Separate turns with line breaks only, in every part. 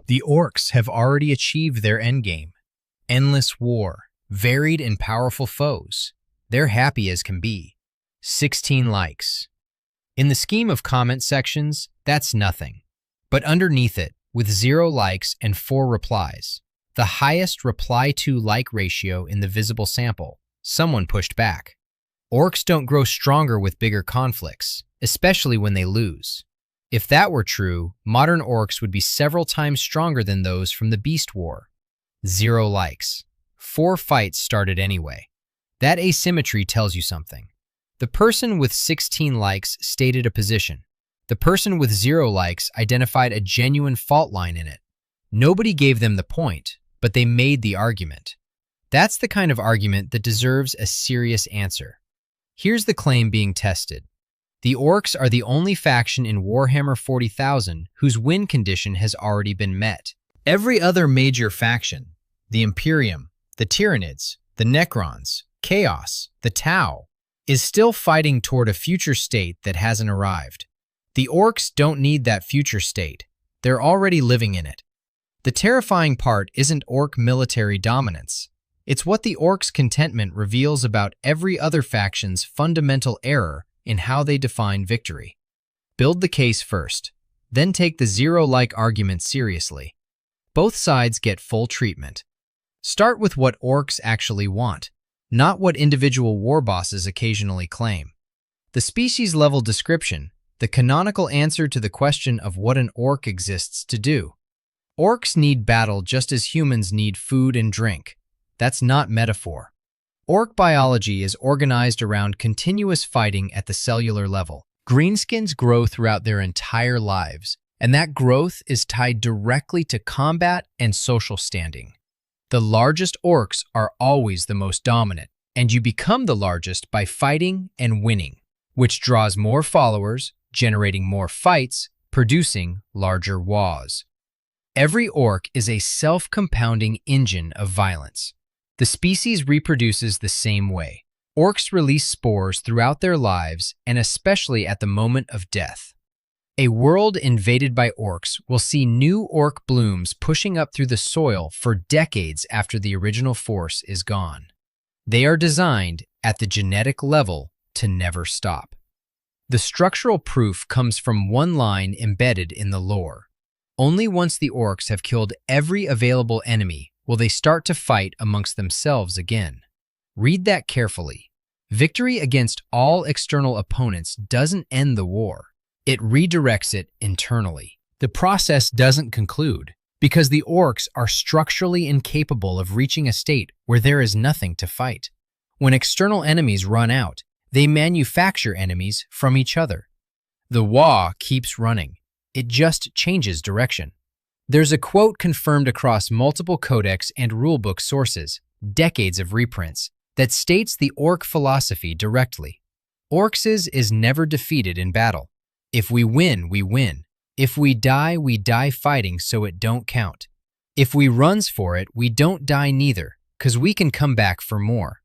The Orks have already achieved their endgame. Endless war, varied and powerful foes. They're happy as can be. 16 likes. In the scheme of comment sections, that's nothing. But underneath it, with 0 likes and 4 replies, the highest reply-to-like ratio in the visible sample, someone pushed back. Orks don't grow stronger with bigger conflicts, especially when they lose. If that were true, modern orks would be several times stronger than those from the Beast War. 0 likes. 4 fights started anyway. That asymmetry tells you something. The person with 16 likes stated a position. The person with 0 likes identified a genuine fault line in it. Nobody gave them the point, but they made the argument. That's the kind of argument that deserves a serious answer. Here's the claim being tested. The Orks are the only faction in Warhammer 40,000 whose win condition has already been met. Every other major faction, the Imperium, the Tyranids, the Necrons, Chaos, the Tau, is still fighting toward a future state that hasn't arrived. The Orks don't need that future state. They're already living in it. The terrifying part isn't Ork military dominance. It's what the Orks' contentment reveals about every other faction's fundamental error in how they define victory. Build the case first, then take the 0-like argument seriously. Both sides get full treatment. Start with what Orks actually want, not what individual war bosses occasionally claim. The species-level description, the canonical answer to the question of what an ork exists to do. Orks need battle just as humans need food and drink. That's not metaphor. Ork biology is organized around continuous fighting at the cellular level. Greenskins grow throughout their entire lives, and that growth is tied directly to combat and social standing. The largest orks are always the most dominant, and you become the largest by fighting and winning, which draws more followers, generating more fights, producing larger wars. Every ork is a self-compounding engine of violence. The species reproduces the same way. Orks release spores throughout their lives and especially at the moment of death. A world invaded by orks will see new ork blooms pushing up through the soil for decades after the original force is gone. They are designed, at the genetic level, to never stop. The structural proof comes from one line embedded in the lore. Only once the orks have killed every available enemy will they start to fight amongst themselves again. Read that carefully. Victory against all external opponents doesn't end the war. It redirects it internally. The process doesn't conclude because the orks are structurally incapable of reaching a state where there is nothing to fight. When external enemies run out, they manufacture enemies from each other. The war keeps running. It just changes direction. There's a quote confirmed across multiple codex and rulebook sources, decades of reprints, that states the ork philosophy directly. Orks is never defeated in battle. If we win, we win. If we die fighting so it don't count. If we runs for it, we don't die neither, 'cause we can come back for more.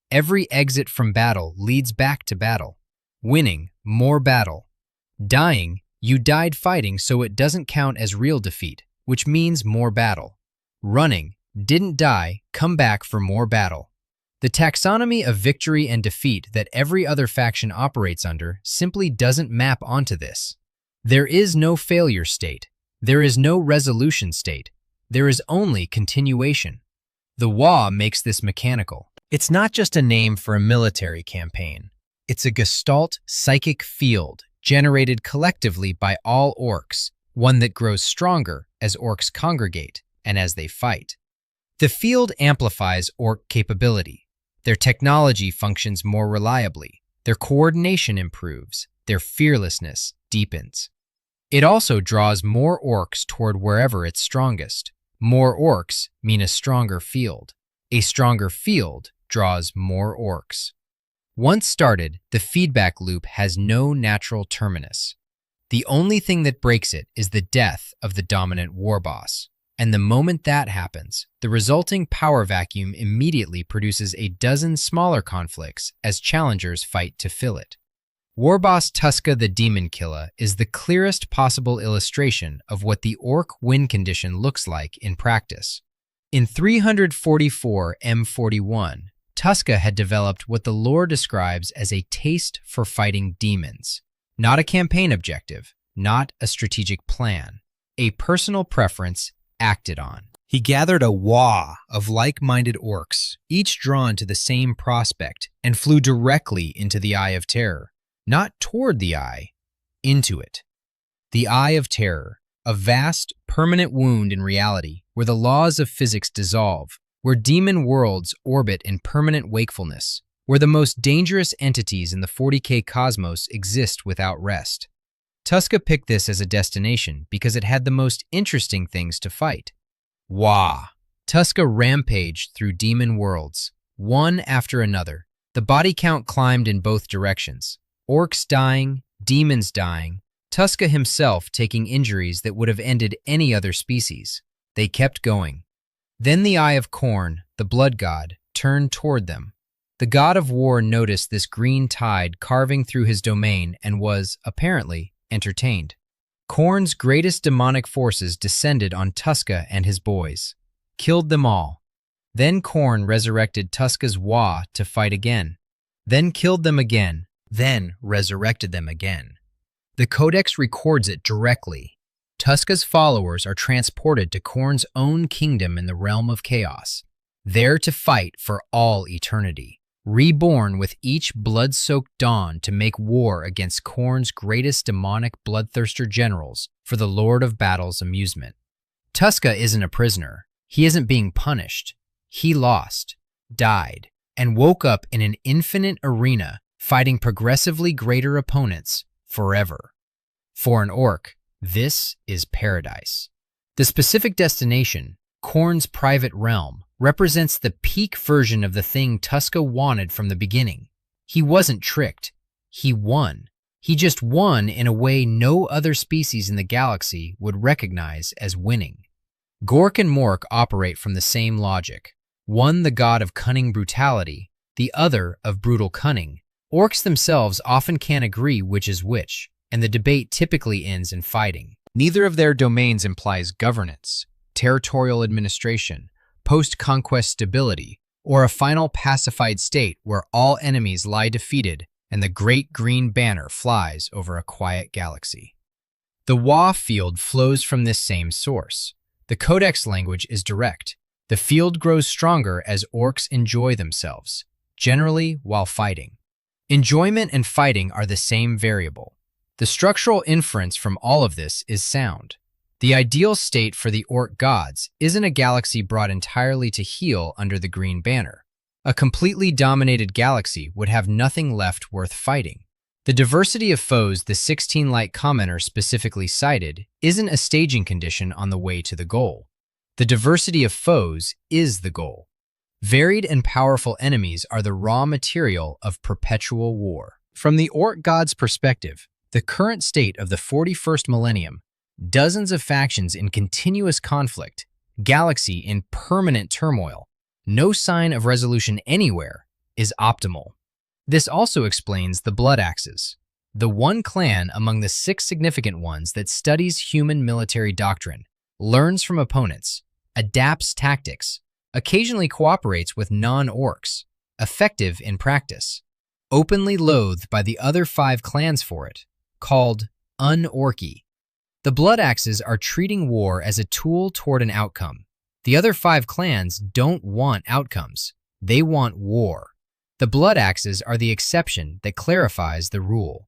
Every exit from battle leads back to battle. Winning, more battle. Dying, you died fighting so it doesn't count as real defeat, which means more battle. Running, didn't die, come back for more battle. The taxonomy of victory and defeat that every other faction operates under simply doesn't map onto this. There is no failure state. There is no resolution state. There is only continuation. The war makes this mechanical. It's not just a name for a military campaign. It's a gestalt psychic field generated collectively by all orks, one that grows stronger as orks congregate and as they fight. The field amplifies ork capability. Their technology functions more reliably. Their coordination improves. Their fearlessness deepens. It also draws more orks toward wherever it's strongest. More orks mean a stronger field. A stronger field draws more orks. Once started, the feedback loop has no natural terminus. The only thing that breaks it is the death of the dominant war boss. And the moment that happens, the resulting power vacuum immediately produces a dozen smaller conflicts as challengers fight to fill it. War boss Tuska the Demon Killer is the clearest possible illustration of what the Ork win condition looks like in practice. In 344 M41, Tuska had developed what the lore describes as a taste for fighting demons. Not a campaign objective, not a strategic plan, a personal preference acted on. He gathered a wah of like-minded orcs, each drawn to the same prospect, and flew directly into the Eye of Terror. Not toward the eye, into it. The Eye of Terror, a vast, permanent wound in reality where the laws of physics dissolve, where demon worlds orbit in permanent wakefulness, where the most dangerous entities in the 40K cosmos exist without rest. Tuska picked this as a destination because it had the most interesting things to fight. Wah! Tuska rampaged through demon worlds, one after another. The body count climbed in both directions. Orcs dying, demons dying, Tuska himself taking injuries that would have ended any other species. They kept going. Then the Eye of Khorne, the blood god, turned toward them. The god of war noticed this green tide carving through his domain and was, apparently, entertained. Khorne's greatest demonic forces descended on Tuska and his boys, killed them all. Then Khorne resurrected Tuska's Wa to fight again, then killed them again, then resurrected them again. The Codex records it directly. Tuska's followers are transported to Khorne's own kingdom in the realm of chaos, there to fight for all eternity, reborn with each blood-soaked dawn to make war against Khorne's greatest demonic bloodthirster generals for the Lord of Battle's amusement. Tuska isn't a prisoner. He isn't being punished. He lost, died, and woke up in an infinite arena fighting progressively greater opponents forever. For an orc, this is paradise. The specific destination, Khorne's private realm, represents the peak version of the thing Tuska wanted from the beginning. He wasn't tricked. He won. He just won in a way no other species in the galaxy would recognize as winning. Gork and Mork operate from the same logic. One the god of cunning brutality, the other of brutal cunning. Orcs themselves often can't agree which is which, and the debate typically ends in fighting. Neither of their domains implies governance, territorial administration, post-conquest stability, or a final pacified state where all enemies lie defeated and the great green banner flies over a quiet galaxy. The Wa field flows from this same source. The Codex language is direct. The field grows stronger as orcs enjoy themselves, generally while fighting. Enjoyment and fighting are the same variable. The structural inference from all of this is sound. The ideal state for the orc gods isn't a galaxy brought entirely to heel under the green banner. A completely dominated galaxy would have nothing left worth fighting. The diversity of foes the 16 Light commenter specifically cited isn't a staging condition on the way to the goal. The diversity of foes is the goal. Varied and powerful enemies are the raw material of perpetual war. From the orc god's perspective, the current state of the 41st millennium, dozens of factions in continuous conflict, galaxy in permanent turmoil, no sign of resolution anywhere, is optimal. This also explains the Blood Axes, the one clan among the 6 significant ones that studies human military doctrine, learns from opponents, adapts tactics, occasionally cooperates with non-orcs, effective in practice, openly loathed by the other 5 clans for it, called un-orky. The Blood Axes are treating war as a tool toward an outcome. The other 5 clans don't want outcomes. They want war. The Blood Axes are the exception that clarifies the rule.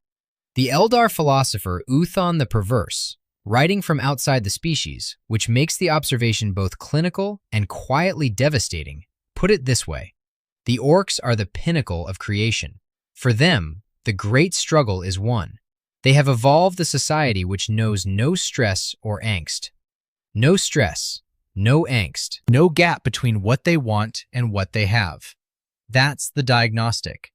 The Eldar philosopher Uthon the Perverse, writing from outside the species, which makes the observation both clinical and quietly devastating, put it this way: the orcs are the pinnacle of creation. For them, the great struggle is won. They have evolved the society which knows no stress or angst. No stress, no angst, no gap between what they want and what they have. That's the diagnostic.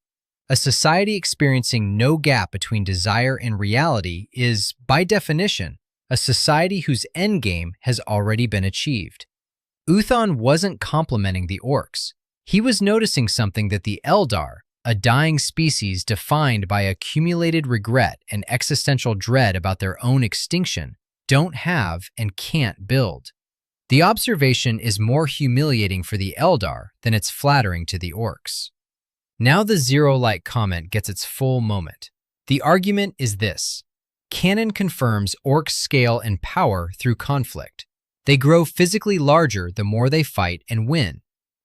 A society experiencing no gap between desire and reality is, by definition, a society whose endgame has already been achieved. Uthon wasn't complimenting the orcs. He was noticing something that the Eldar, a dying species defined by accumulated regret and existential dread about their own extinction, don't have and can't build. The observation is more humiliating for the Eldar than it's flattering to the Orks. Now the zero-light comment gets its full moment. The argument is this. Canon confirms Orks' scale and power through conflict. They grow physically larger the more they fight and win.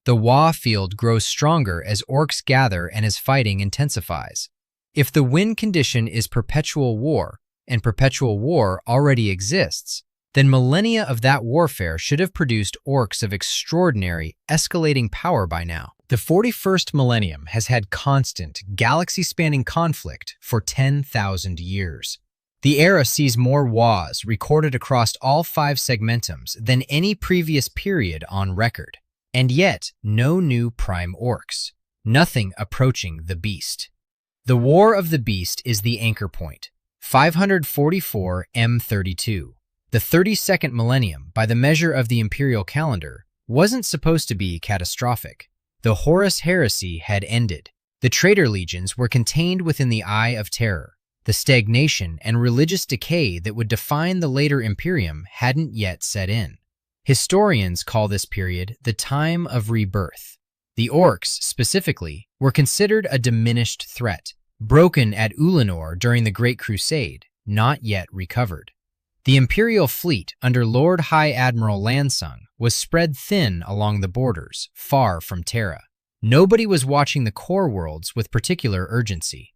The Wa field grows stronger as Orks gather and as fighting intensifies. If the win condition is perpetual war, and perpetual war already exists, then millennia of that warfare should have produced Orks of extraordinary, escalating power by now. The 41st millennium has had constant, galaxy-spanning conflict for 10,000 years. The era sees more Was recorded across all 5 segmentums than any previous period on record. And yet, no new prime Orks. Nothing approaching the Beast. The War of the Beast is the anchor point. 544 M32. The 32nd millennium, by the measure of the imperial calendar, wasn't supposed to be catastrophic. The Horus heresy had ended. The traitor legions were contained within the Eye of Terror. The stagnation and religious decay that would define the later Imperium hadn't yet set in. Historians call this period the time of rebirth. The Orks, specifically, were considered a diminished threat, broken at Ulanor during the Great Crusade, not yet recovered. The Imperial fleet under Lord High Admiral Lansung was spread thin along the borders, far from Terra. Nobody was watching the core worlds with particular urgency.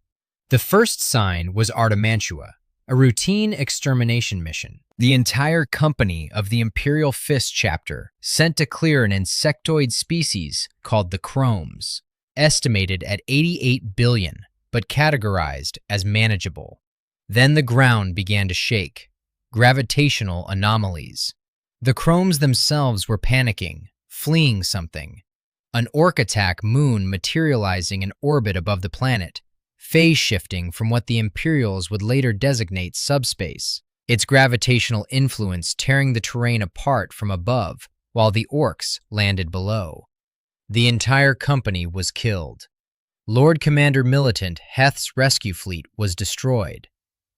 The first sign was Artamantua, a routine extermination mission. The entire company of the Imperial Fist chapter sent to clear an insectoid species called the Chromes, estimated at 88 billion, but categorized as manageable. Then the ground began to shake. Gravitational anomalies. The Chromes themselves were panicking, fleeing something. An Ork attack moon materializing in orbit above the planet, phase shifting from what the Imperials would later designate subspace, its gravitational influence tearing the terrain apart from above while the Orks landed below. The entire company was killed. Lord Commander Militant Heth's rescue fleet was destroyed.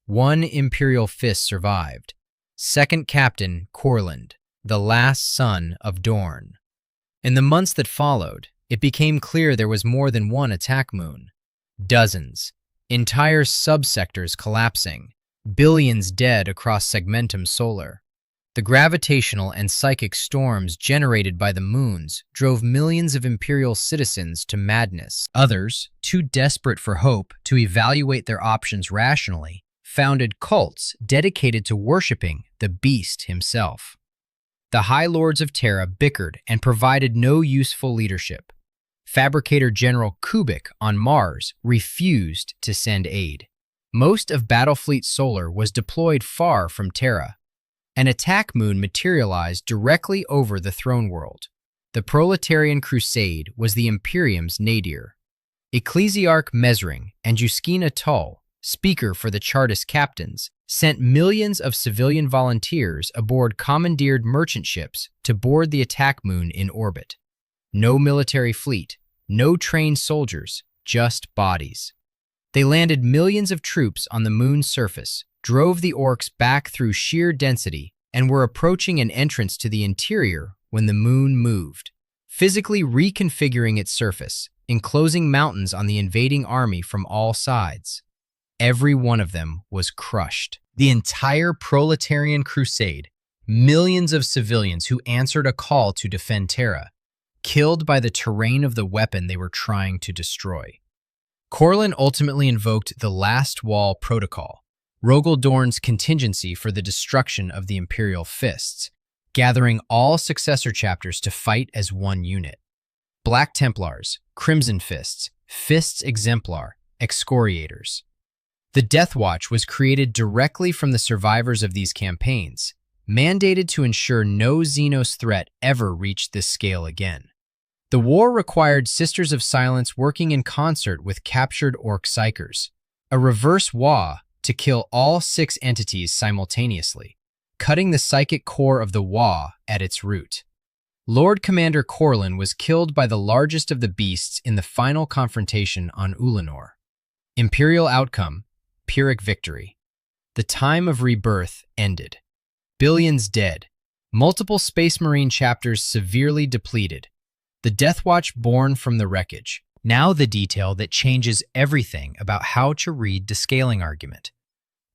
One Imperial Fist survived. Second Captain Corland, the last son of Dorn. In the months that followed, it became clear there was more than one attack moon. Dozens, entire subsectors collapsing, billions dead across Segmentum Solar. The gravitational and psychic storms generated by the moons drove millions of Imperial citizens to madness. Others, too desperate for hope to evaluate their options rationally, founded cults dedicated to worshipping the Beast himself. The High Lords of Terra bickered and provided no useful leadership. Fabricator General Kubik on Mars refused to send aid. Most of Battlefleet Solar was deployed far from Terra. An attack moon materialized directly over the throne world. The Proletarian Crusade was the Imperium's nadir. Ecclesiarch Mesring and Juskina Tull, speaker for the Chartist captains, sent millions of civilian volunteers aboard commandeered merchant ships to board the attack moon in orbit. No military fleet, no trained soldiers, just bodies. They landed millions of troops on the moon's surface, drove the Orks back through sheer density, and were approaching an entrance to the interior when the moon moved, physically reconfiguring its surface, enclosing mountains on the invading army from all sides. Every one of them was crushed. The entire Proletarian Crusade, millions of civilians who answered a call to defend Terra, killed by the terrain of the weapon they were trying to destroy. Corlin ultimately invoked the Last Wall Protocol, Rogel Dorn's contingency for the destruction of the Imperial Fists, gathering all successor chapters to fight as one unit. Black Templars, Crimson Fists, Fists Exemplar, Excoriators. The Death Watch was created directly from the survivors of these campaigns, mandated to ensure no Xenos threat ever reached this scale again. The war required Sisters of Silence working in concert with captured Ork Psychers, a reverse Wa to kill all 6 entities simultaneously, cutting the psychic core of the Wa at its root. Lord Commander Corlin was killed by the largest of the beasts in the final confrontation on Ulanor. Imperial outcome, Pyrrhic victory. The time of rebirth ended. Billions dead. Multiple Space Marine chapters severely depleted. The Death Watch born from the wreckage. Now the detail that changes everything about how to read the scaling argument.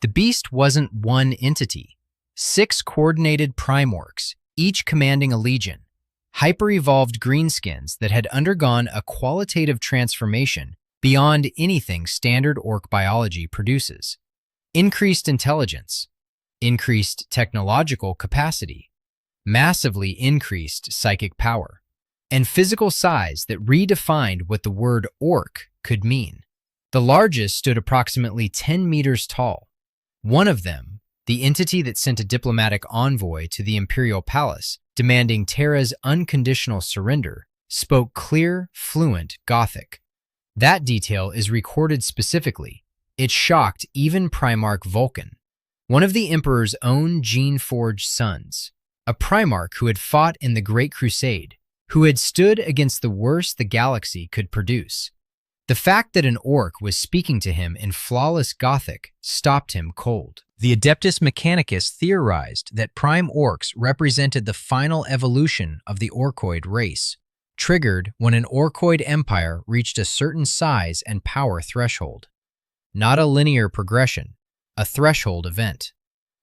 The beast wasn't one entity. 6 coordinated prime orks, each commanding a legion. Hyper-evolved greenskins that had undergone a qualitative transformation beyond anything standard ork biology produces. Increased intelligence, increased technological capacity, massively increased psychic power, and physical size that redefined what the word ork could mean. The largest stood approximately 10 meters tall. One of them, the entity that sent a diplomatic envoy to the Imperial Palace demanding Terra's unconditional surrender, spoke clear, fluent Gothic. That detail is recorded specifically. It shocked even Primarch Vulcan, one of the Emperor's own gene-forged sons, a Primarch who had fought in the Great Crusade, who had stood against the worst the galaxy could produce. The fact that an orc was speaking to him in flawless Gothic stopped him cold. The Adeptus Mechanicus theorized that prime orcs represented the final evolution of the orcoid race, triggered when an orcoid empire reached a certain size and power threshold. Not a linear progression, a threshold event.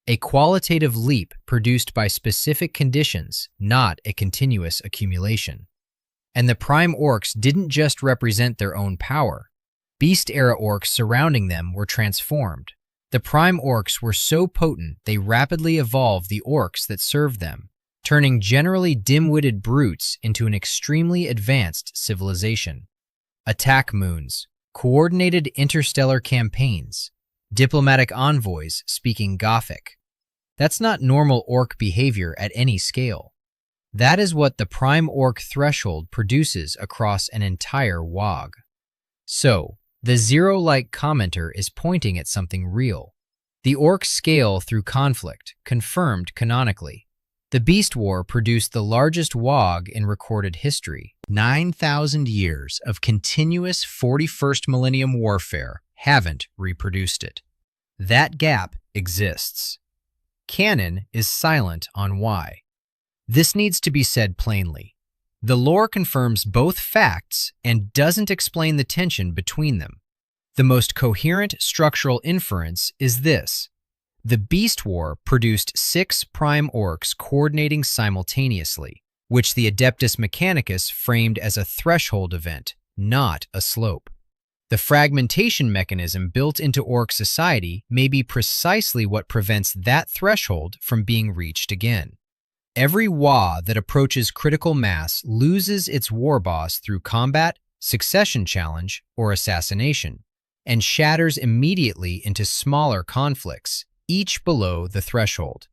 A qualitative leap produced by specific conditions, not a continuous accumulation. And the prime orcs didn't just represent their own power. Beast-era orcs surrounding them were transformed. The prime orcs were so potent they rapidly evolved the orcs that served them, turning generally dim-witted brutes into an extremely advanced civilization. Attack moons, coordinated interstellar campaigns, diplomatic envoys speaking Gothic. That's not normal orc behavior at any scale. That is what the prime orc threshold produces across an entire WOG. So, the zero-like commenter is pointing at something real. The orcs scale through conflict, confirmed canonically. The Beast War produced the largest WOG in recorded history. 9,000 years of continuous 41st millennium warfare haven't reproduced it. That gap exists. Canon is silent on why. This needs to be said plainly. The lore confirms both facts and doesn't explain the tension between them. The most coherent structural inference is this. The Beast War produced 6 prime orcs coordinating simultaneously, which the Adeptus Mechanicus framed as a threshold event, not a slope. The fragmentation mechanism built into orc society may be precisely what prevents that threshold from being reached again. Every WA that approaches critical mass loses its war boss through combat, succession challenge, or assassination, and shatters immediately into smaller conflicts, each below the threshold.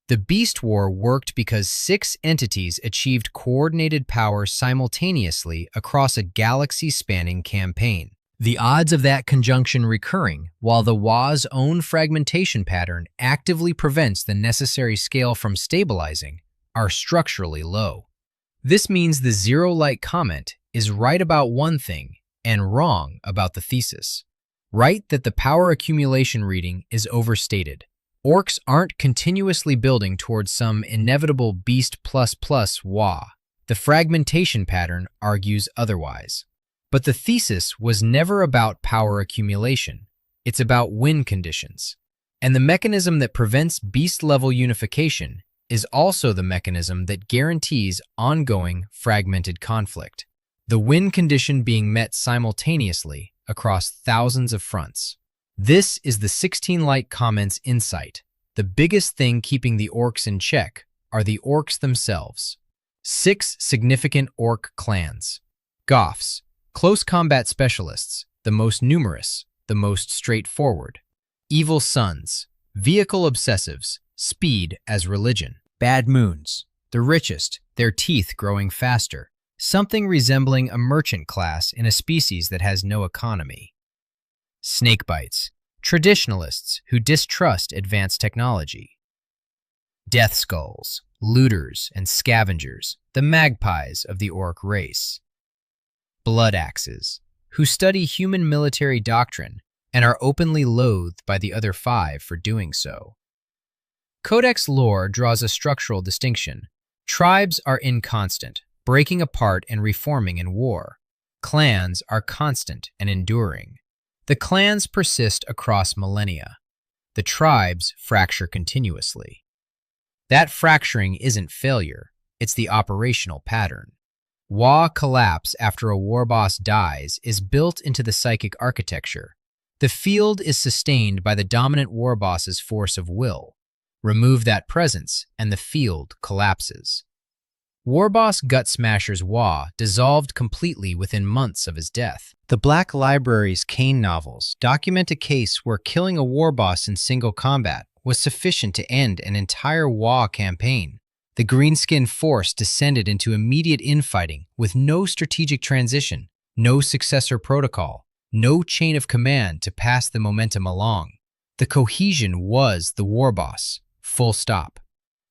The Beast War worked because 6 entities achieved coordinated power simultaneously across a galaxy-spanning campaign. The odds of that conjunction recurring, while the WA's own fragmentation pattern actively prevents the necessary scale from stabilizing, are structurally low. This means the zero-like comment is right about one thing and wrong about the thesis. Right that the power accumulation reading is overstated. Orcs aren't continuously building towards some inevitable beast ++ WA. The fragmentation pattern argues otherwise. But the thesis was never about power accumulation. It's about win conditions. And the mechanism that prevents beast-level unification is also the mechanism that guarantees ongoing fragmented conflict. The win condition being met simultaneously across thousands of fronts. This is the 16 Light Comments insight. The biggest thing keeping the orcs in check are the orcs themselves. 6 significant orc clans. Goths, close combat specialists, the most numerous, the most straightforward. Evil Sons, vehicle obsessives, speed as religion. Bad Moons, the richest, their teeth growing faster. Something resembling a merchant class in a species that has no economy. Snakebites, traditionalists who distrust advanced technology. Death Skulls, looters and scavengers, the magpies of the Ork race. Blood axes, who study human military doctrine and are openly loathed by the other 5 for doing so. Codex lore draws a structural distinction. Tribes are inconstant, breaking apart and reforming in war. Clans are constant and enduring. The clans persist across millennia. The tribes fracture continuously. That fracturing isn't failure, it's the operational pattern. War collapse after a war boss dies is built into the psychic architecture. The field is sustained by the dominant war boss's force of will. Remove that presence, and the field collapses. Warboss Gut Smasher's Wa dissolved completely within months of his death. The Black Library's Kane novels document a case where killing a warboss in single combat was sufficient to end an entire Wa campaign. The Greenskin force descended into immediate infighting with no strategic transition, no successor protocol, no chain of command to pass the momentum along. The cohesion was the warboss. Full stop.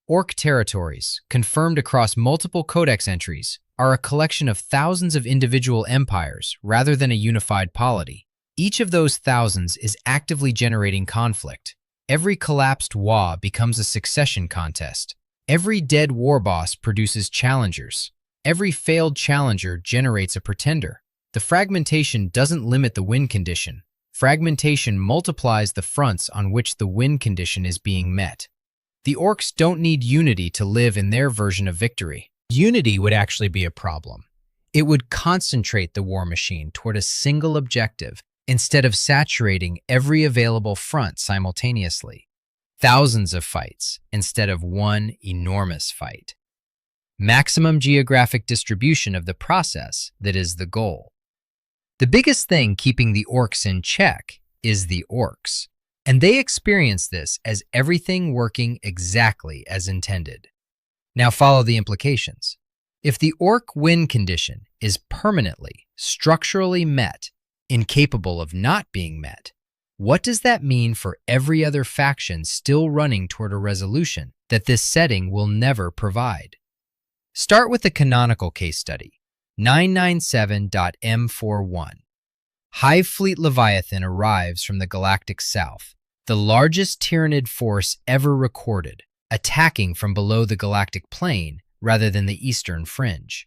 Ork territories, confirmed across multiple codex entries, are a collection of thousands of individual empires rather than a unified polity. Each of those thousands is actively generating conflict. Every collapsed Wa becomes a succession contest. Every dead warboss produces challengers. Every failed challenger generates a pretender. The fragmentation doesn't limit the win condition. Fragmentation multiplies the fronts on which the win condition is being met. The Orks don't need unity to live in their version of victory. Unity would actually be a problem. It would concentrate the war machine toward a single objective instead of saturating every available front simultaneously. Thousands of fights instead of one enormous fight. Maximum geographic distribution of the process that is the goal. The biggest thing keeping the Orks in check is the Orks. And they experience this as everything working exactly as intended. Now follow the implications. If the Ork win condition is permanently, structurally met, incapable of not being met, what does that mean for every other faction still running toward a resolution that this setting will never provide? Start with the canonical case study, 997.M41. Hive Fleet Leviathan arrives from the galactic south, the largest Tyranid force ever recorded, attacking from below the galactic plane rather than the eastern fringe.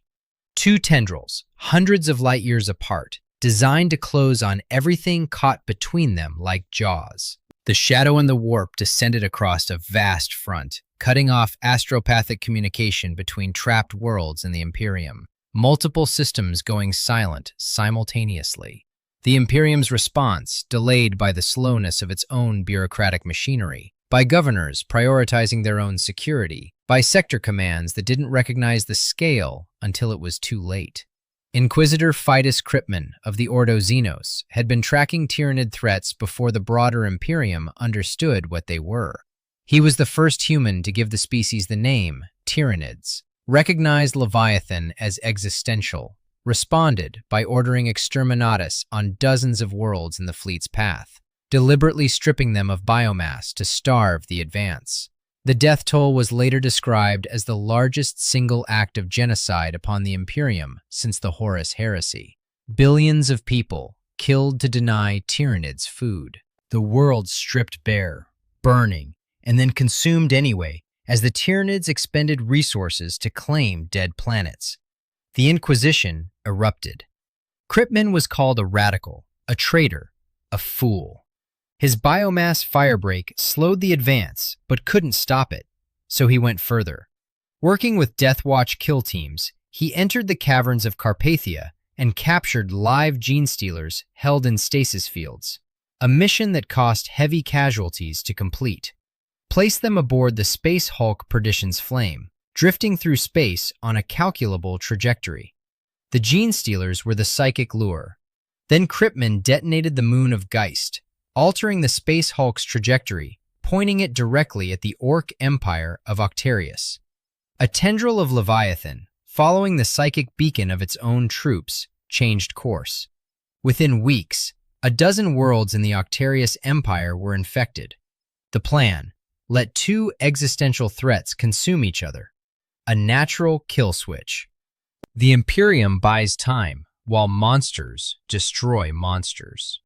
2 tendrils, hundreds of light years apart, designed to close on everything caught between them like jaws. The Shadow and the Warp descended across a vast front, cutting off astropathic communication between trapped worlds and the Imperium. Multiple systems going silent simultaneously. The Imperium's response delayed by the slowness of its own bureaucratic machinery, by governors prioritizing their own security, by sector commands that didn't recognize the scale until it was too late. Inquisitor Fidus Kripman of the Ordo Xenos had been tracking Tyranid threats before the broader Imperium understood what they were. He was the first human to give the species the name Tyranids, recognized Leviathan as existential, responded by ordering exterminatus on dozens of worlds in the fleet's path, deliberately stripping them of biomass to starve the advance. The death toll was later described as the largest single act of genocide upon the Imperium since the Horus Heresy. Billions of people killed to deny Tyranids food. The world stripped bare, burning, and then consumed anyway as the Tyranids expended resources to claim dead planets. The Inquisition erupted. Kripman was called a radical, a traitor, a fool. His biomass firebreak slowed the advance, but couldn't stop it, so he went further. Working with Deathwatch kill teams, he entered the caverns of Carpathia and captured live gene stealers held in stasis fields, a mission that cost heavy casualties to complete. Place them aboard the Space Hulk Perdition's Flame, drifting through space on a calculable trajectory. The gene stealers were the psychic lure. Then Kripman detonated the moon of Geist, altering the Space Hulk's trajectory, pointing it directly at the Ork Empire of Octarius. A tendril of Leviathan, following the psychic beacon of its own troops, changed course. Within weeks, a dozen worlds in the Octarius Empire were infected. The plan: let 2 existential threats consume each other, a natural kill switch. The Imperium buys time, while monsters destroy monsters.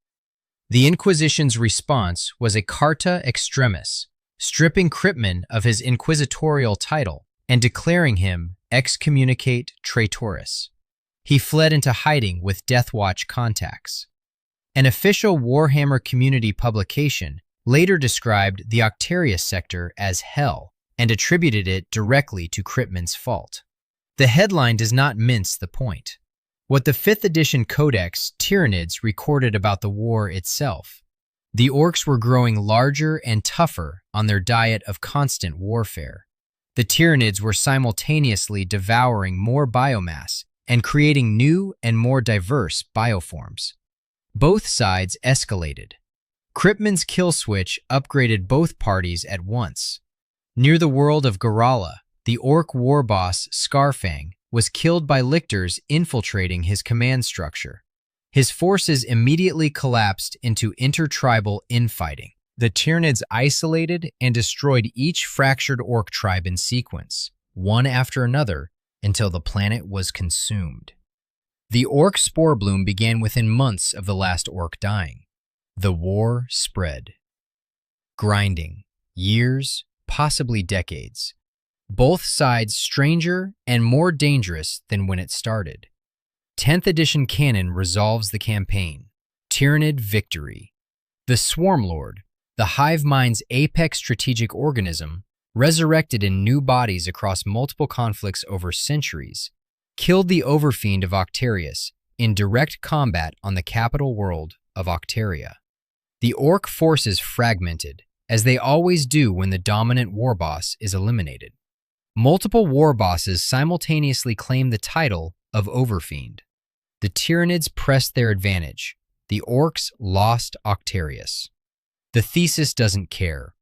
The Inquisition's response was a carta extremis, stripping Cryptman of his inquisitorial title and declaring him excommunicate traitoris. He fled into hiding with Deathwatch contacts. An official Warhammer community publication later described the Octarius sector as hell and attributed it directly to Cryptman's fault. The headline does not mince the point. What the 5th edition Codex Tyranids recorded about the war itself. The Orks were growing larger and tougher on their diet of constant warfare. The Tyranids were simultaneously devouring more biomass and creating new and more diverse bioforms. Both sides escalated. Cryptman's kill switch upgraded both parties at once. Near the world of Garala, the Ork war boss Scarfang was killed by lictors infiltrating his command structure. His forces immediately collapsed into intertribal infighting. The Tyranids isolated and destroyed each fractured Ork tribe in sequence, one after another, until the planet was consumed. The Ork spore bloom began within months of the last Ork dying. The war spread. Grinding. Years, possibly decades. Both sides stranger and more dangerous than when it started. 10th edition canon resolves the campaign. Tyranid victory. The Swarmlord, the hive mind's apex strategic organism, resurrected in new bodies across multiple conflicts over centuries, killed the overfiend of Octarius in direct combat on the capital world of Octaria. The Ork forces fragmented, as they always do when the dominant war boss is eliminated. Multiple war bosses simultaneously claim the title of Overfiend. The Tyranids pressed their advantage. The Orks lost Octarius. The thesis doesn't care.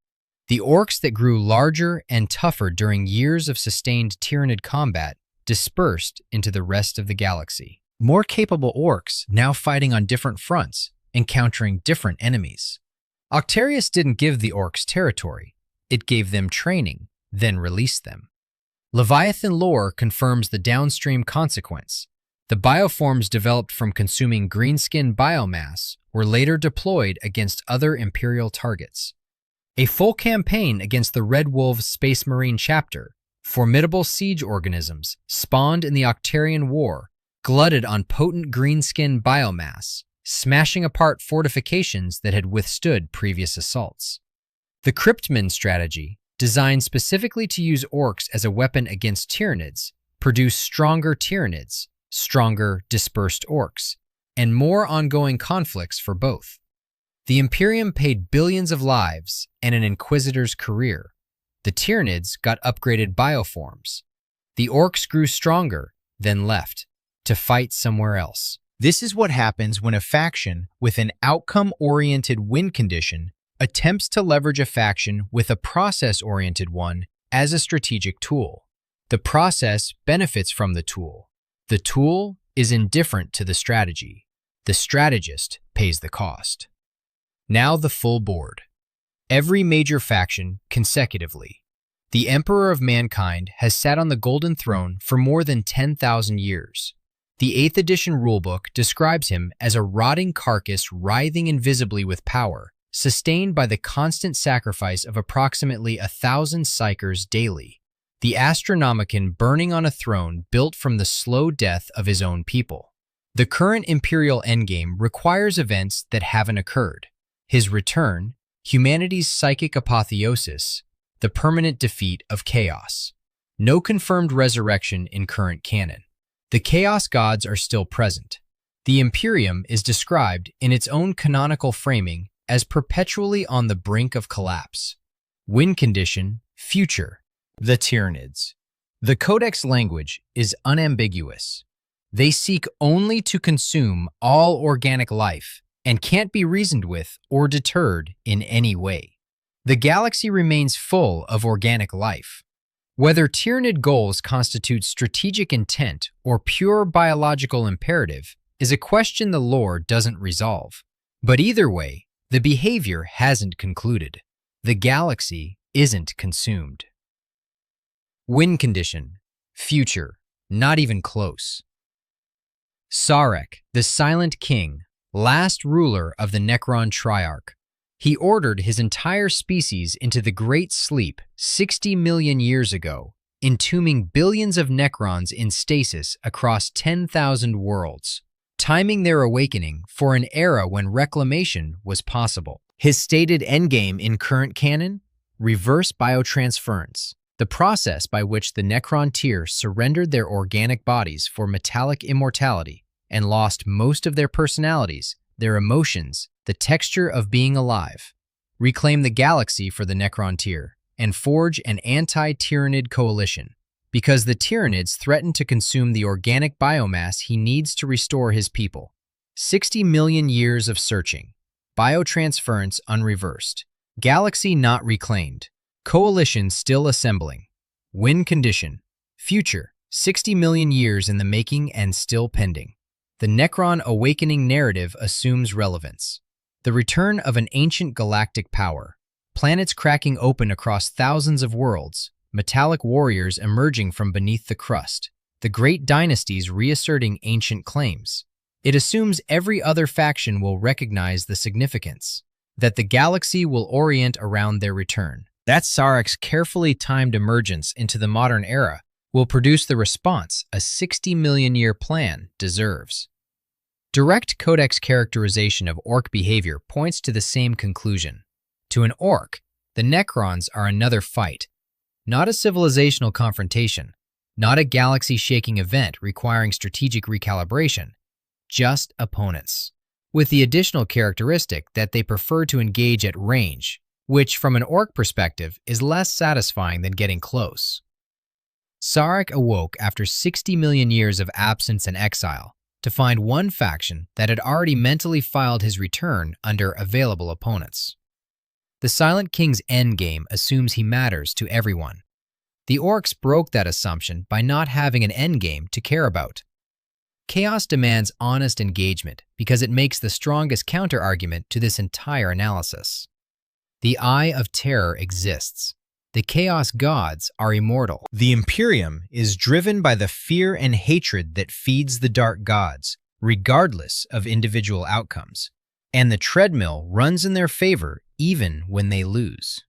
The Orks that grew larger and tougher during years of sustained Tyranid combat dispersed into the rest of the galaxy. More capable Orks now fighting on different fronts, encountering different enemies. Octarius didn't give the Orks territory. It gave them training, then released them. Leviathan lore confirms the downstream consequence. The bioforms developed from consuming greenskin biomass were later deployed against other Imperial targets. A full campaign against the Red Wolves Space Marine chapter, formidable siege organisms spawned in the Octarian War, glutted on potent greenskin biomass, smashing apart fortifications that had withstood previous assaults. The Cryptman strategy, designed specifically to use Orks as a weapon against Tyranids, produced stronger Tyranids, stronger dispersed Orks, and more ongoing conflicts for both. The Imperium paid billions of lives and an Inquisitor's career. The Tyranids got upgraded bioforms. The Orks grew stronger, then left, to fight somewhere else. This is what happens when a faction with an outcome-oriented win condition attempts to leverage a faction with a process-oriented one as a strategic tool. The process benefits from the tool. The tool is indifferent to the strategy. The strategist pays the cost. Now the full board. Every major faction consecutively. The Emperor of Mankind has sat on the Golden Throne for more than 10,000 years. The 8th edition rulebook describes him as a rotting carcass writhing invisibly with power, sustained by the constant sacrifice of approximately 1,000 psychers daily. The Astronomicon burning on a throne built from the slow death of his own people. The current Imperial endgame requires events that haven't occurred. His return, humanity's psychic apotheosis, the permanent defeat of chaos. No confirmed resurrection in current canon. The Chaos Gods are still present. The Imperium is described in its own canonical framing as perpetually on the brink of collapse. Win condition, future. The Tyranids. The Codex language is unambiguous. They seek only to consume all organic life and can't be reasoned with or deterred in any way. The galaxy remains full of organic life. Whether Tyranid goals constitute strategic intent or pure biological imperative is a question the lore doesn't resolve. But either way, the behavior hasn't concluded. The galaxy isn't consumed. Win condition, Future, not even close. Sarek, the Silent King, last ruler of the Necron Triarch. He ordered his entire species into the Great Sleep 60 million years ago, entombing billions of Necrons in stasis across 10,000 worlds, timing their awakening for an era when reclamation was possible. His stated endgame in current canon? Reverse biotransference, the process by which the Necron tier surrendered their organic bodies for metallic immortality and lost most of their personalities, their emotions, the texture of being alive. Reclaim the galaxy for the Necron tier and forge an anti-Tyranid coalition, because the Tyranids threaten to consume the organic biomass he needs to restore his people. 60 million years of searching. Biotransference unreversed. Galaxy not reclaimed. Coalition still assembling. Win condition. Future, 60 million years in the making and still pending. The Necron awakening narrative assumes relevance. The return of an ancient galactic power. Planets cracking open across thousands of worlds. Metallic warriors emerging from beneath the crust. The great dynasties reasserting ancient claims. It assumes every other faction will recognize the significance, that the galaxy will orient around their return. That Sarek's carefully timed emergence into the modern era will produce the response a 60 million year plan deserves. Direct codex characterization of Ork behavior points to the same conclusion. To an Ork, the Necrons are another fight, not a civilizational confrontation, not a galaxy-shaking event requiring strategic recalibration, just opponents, with the additional characteristic that they prefer to engage at range, which from an Ork perspective is less satisfying than getting close. Sarek awoke after 60 million years of absence and exile to find one faction that had already mentally filed his return under available opponents. The Silent King's endgame assumes he matters to everyone. The Orks broke that assumption by not having an endgame to care about. Chaos demands honest engagement because it makes the strongest counterargument to this entire analysis. The Eye of Terror exists. The Chaos Gods are immortal. The Imperium is driven by the fear and hatred that feeds the Dark Gods, regardless of individual outcomes. And the treadmill runs in their favor even when they lose.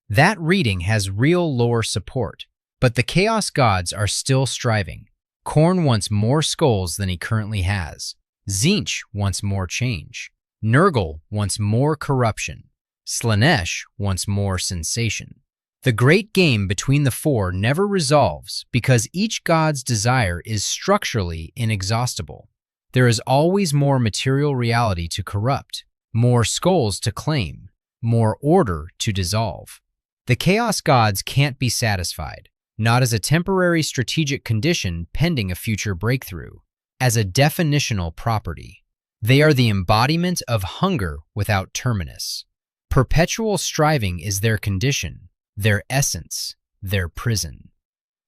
That reading has real lore support, but the Chaos Gods are still striving. Khorne wants more skulls than he currently has. Tzeentch wants more change. Nurgle wants more corruption. Slaanesh wants more sensation. The great game between the four never resolves because each god's desire is structurally inexhaustible. There is always more material reality to corrupt, more skulls to claim, more order to dissolve. The Chaos Gods can't be satisfied, not as a temporary strategic condition pending a future breakthrough, as a definitional property. They are the embodiment of hunger without terminus. Perpetual striving is their condition, their essence, their prison.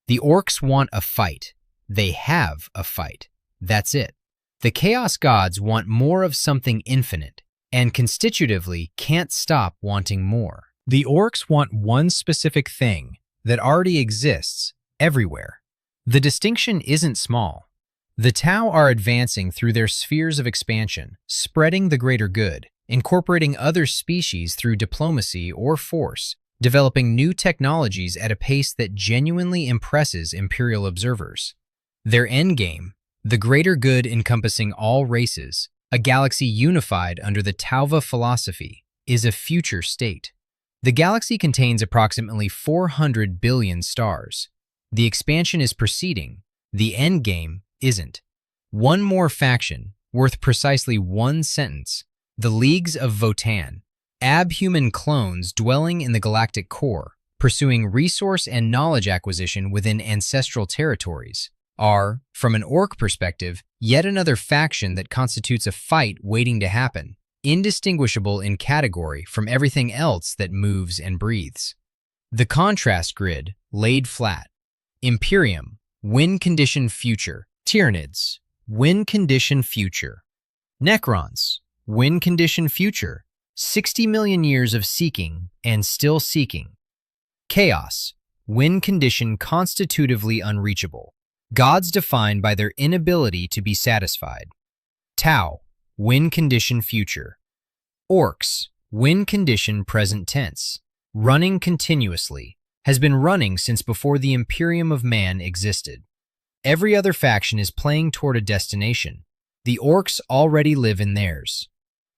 The Orks want a fight. They have a fight. That's it. The Chaos Gods want more of something infinite, and constitutively can't stop wanting more. The Orks want one specific thing that already exists everywhere. The distinction isn't small. The Tau are advancing through their spheres of expansion, spreading the greater good, incorporating other species through diplomacy or force, developing new technologies at a pace that genuinely impresses Imperial observers. Their endgame, the greater good encompassing all races, a galaxy unified under the Tauva philosophy, is a future state. The galaxy contains approximately 400 billion stars. The expansion is proceeding. The endgame isn't. One more faction, worth precisely one sentence, the Leagues of Votan, abhuman clones dwelling in the galactic core, pursuing resource and knowledge acquisition within ancestral territories, are, from an Ork perspective, yet another faction that constitutes a fight waiting to happen, indistinguishable in category from everything else that moves and breathes. The contrast grid, laid flat. Imperium, win condition future. Tyranids, win condition future. Necrons, win condition future. 60 million years of seeking and still seeking. Chaos, win condition constitutively unreachable. Gods defined by their inability to be satisfied. Tau, win condition future. Orks, win condition present tense. Running continuously, has been running since before the Imperium of Man existed. Every other faction is playing toward a destination. The Orks already live in theirs.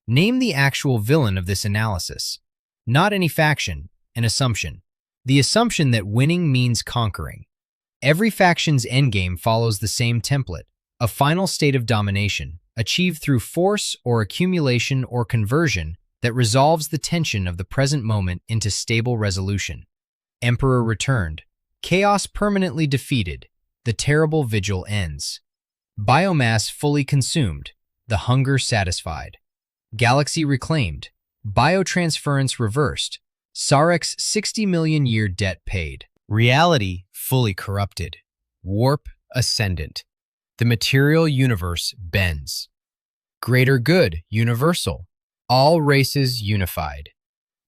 Name the actual villain of this analysis. Not any faction, an assumption. The assumption that winning means conquering. Every faction's endgame follows the same template, a final state of domination, achieved through force or accumulation or conversion that resolves the tension of the present moment into stable resolution. Emperor returned. Chaos permanently defeated. The terrible vigil ends. Biomass fully consumed. The hunger satisfied. Galaxy reclaimed. Biotransference reversed. Sarek's 60 million year debt paid. Reality fully corrupted. Warp ascendant. The material universe bends. Greater good universal. All races unified.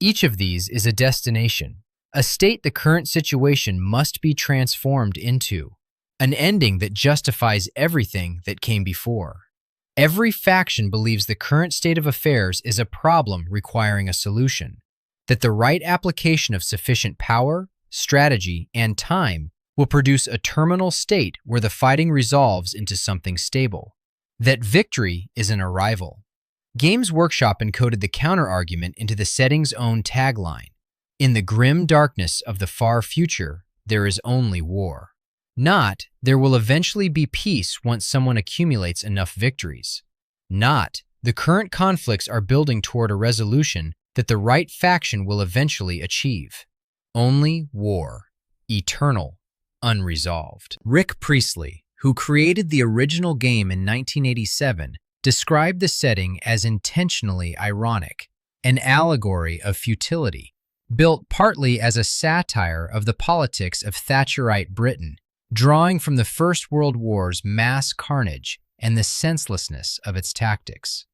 Each of these is a destination, a state the current situation must be transformed into, an ending that justifies everything that came before. Every faction believes the current state of affairs is a problem requiring a solution, that the right application of sufficient power, strategy, and time will produce a terminal state where the fighting resolves into something stable, that victory is an arrival. Games Workshop encoded the counter-argument into the setting's own tagline. In the grim darkness of the far future, there is only war. Not, there will eventually be peace once someone accumulates enough victories. Not, the current conflicts are building toward a resolution that the right faction will eventually achieve. Only war. Eternal. Unresolved. Rick Priestley, who created the original game in 1987, described the setting as intentionally ironic, an allegory of futility, built partly as a satire of the politics of Thatcherite Britain, drawing from the First World War's mass carnage and the senselessness of its tactics.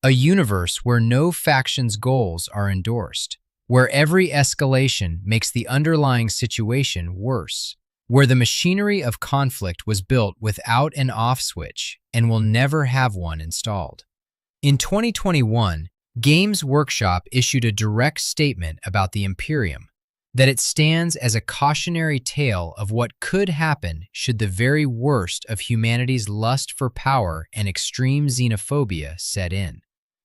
A universe where no faction's goals are endorsed, where every escalation makes the underlying situation worse, where the machinery of conflict was built without an off switch and will never have one installed. In 2021, Games Workshop issued a direct statement about the Imperium, that it stands as a cautionary tale of what could happen should the very worst of humanity's lust for power and extreme xenophobia set in.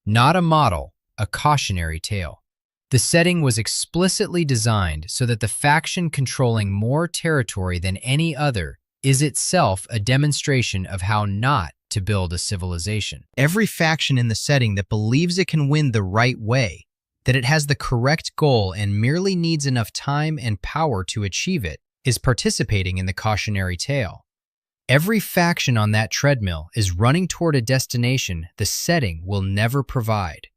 Not a model, a cautionary tale. The setting was explicitly designed so that the faction controlling more territory than any other is itself a demonstration of how not to build a civilization. Every faction in the setting that believes it can win the right way, that it has the correct goal and merely needs enough time and power to achieve it, is participating in the cautionary tale. Every faction on that treadmill is running toward a destination the setting will never provide.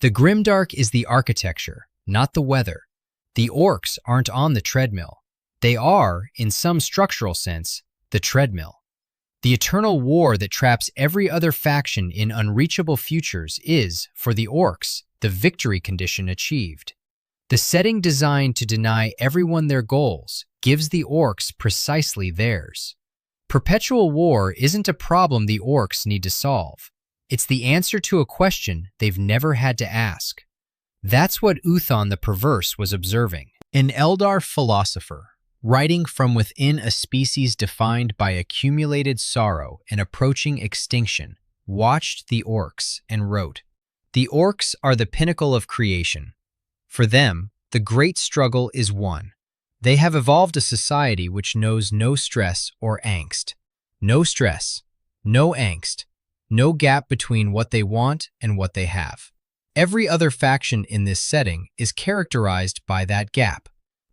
The grimdark is the architecture, not the weather. The Orks aren't on the treadmill. They are, in some structural sense, the treadmill. The eternal war that traps every other faction in unreachable futures is, for the Orks, the victory condition achieved. The setting designed to deny everyone their goals gives the Orks precisely theirs. Perpetual war isn't a problem the Orks need to solve. It's the answer to a question they've never had to ask. That's what Uthon the Perverse was observing. An Eldar philosopher, writing from within a species defined by accumulated sorrow and approaching extinction, watched the Orks and wrote, "The Orks are the pinnacle of creation. For them, the great struggle is won. They have evolved a society which knows no stress or angst. No stress, no angst, no gap between what they want and what they have. Every other faction in this setting is characterized by that gap.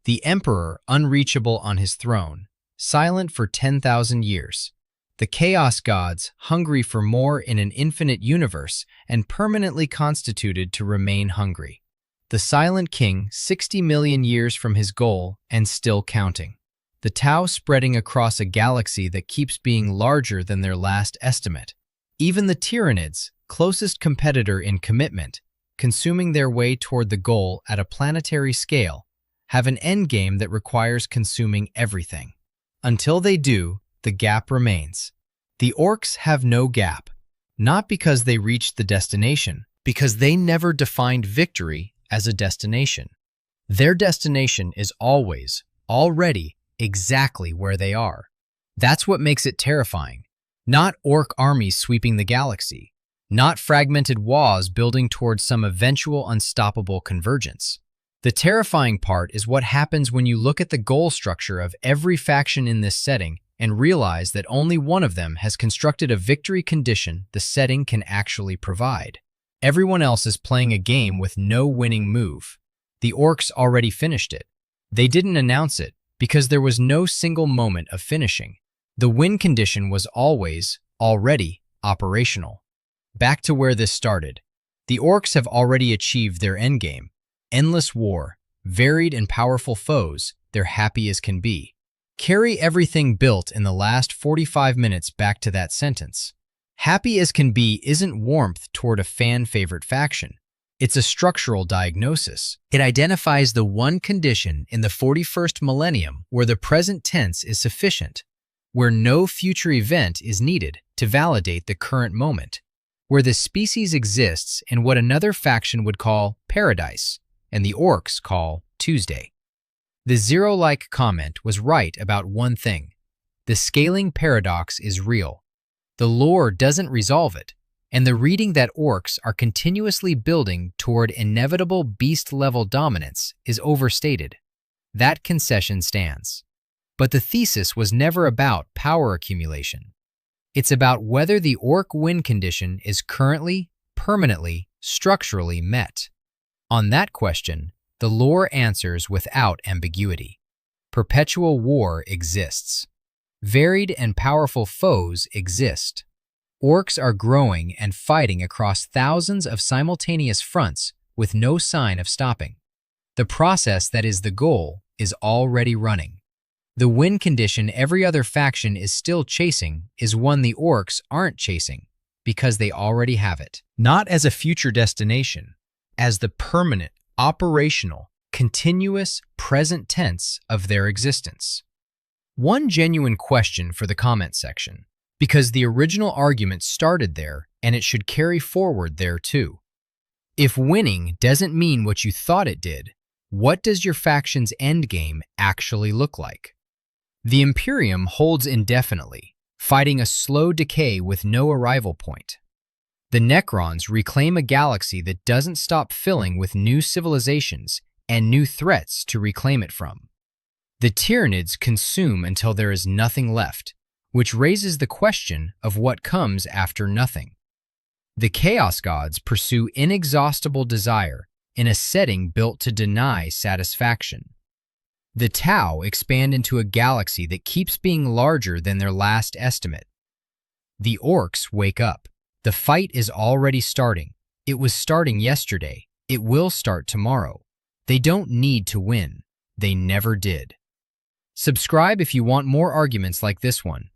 The Emperor unreachable on his throne, silent for 10,000 years. The Chaos Gods hungry for more in an infinite universe and permanently constituted to remain hungry. The Silent King 60 million years from his goal and still counting. The Tau spreading across a galaxy that keeps being larger than their last estimate. Even the Tyranids, closest competitor in commitment, consuming their way toward the goal at a planetary scale, have an endgame that requires consuming everything. Until they do, the gap remains. The Orks have no gap, not because they reached the destination, because they never defined victory as a destination. Their destination is always, already, exactly where they are. That's what makes it terrifying. Not orc armies sweeping the galaxy, not fragmented walls building towards some eventual unstoppable convergence. The terrifying part is what happens when you look at the goal structure of every faction in this setting and realize that only one of them has constructed a victory condition the setting can actually provide. Everyone else is playing a game with no winning move. The Orks already finished it. They didn't announce it because there was no single moment of finishing. The win condition was always, already, operational. Back to where this started. The Orks have already achieved their endgame. Endless war, varied and powerful foes, they're happy as can be. Carry everything built in the last 45 minutes back to that sentence. Happy as can be isn't warmth toward a fan-favorite faction. It's a structural diagnosis. It identifies the one condition in the 41st millennium where the present tense is sufficient, where no future event is needed to validate the current moment, where the species exists in what another faction would call paradise, and the Orks call Tuesday. The zero-like comment was right about one thing. The scaling paradox is real. The lore doesn't resolve it, and the reading that Orks are continuously building toward inevitable beast-level dominance is overstated. That concession stands. But the thesis was never about power accumulation. It's about whether the Ork win condition is currently, permanently, structurally met. On that question, the lore answers without ambiguity. Perpetual war exists. Varied and powerful foes exist. Orks are growing and fighting across thousands of simultaneous fronts with no sign of stopping. The process that is the goal is already running. The win condition every other faction is still chasing is one the Orks aren't chasing because they already have it. Not as a future destination, as the permanent, operational, continuous present tense of their existence. One genuine question for the comment section, because the original argument started there and it should carry forward there too. If winning doesn't mean what you thought it did, what does your faction's endgame actually look like? The Imperium holds indefinitely, fighting a slow decay with no arrival point. The Necrons reclaim a galaxy that doesn't stop filling with new civilizations and new threats to reclaim it from. The Tyranids consume until there is nothing left, which raises the question of what comes after nothing. The Chaos Gods pursue inexhaustible desire in a setting built to deny satisfaction. The Tau expand into a galaxy that keeps being larger than their last estimate. The Orks wake up. The fight is already starting. It was starting yesterday. It will start tomorrow. They don't need to win. They never did. Subscribe if you want more arguments like this one.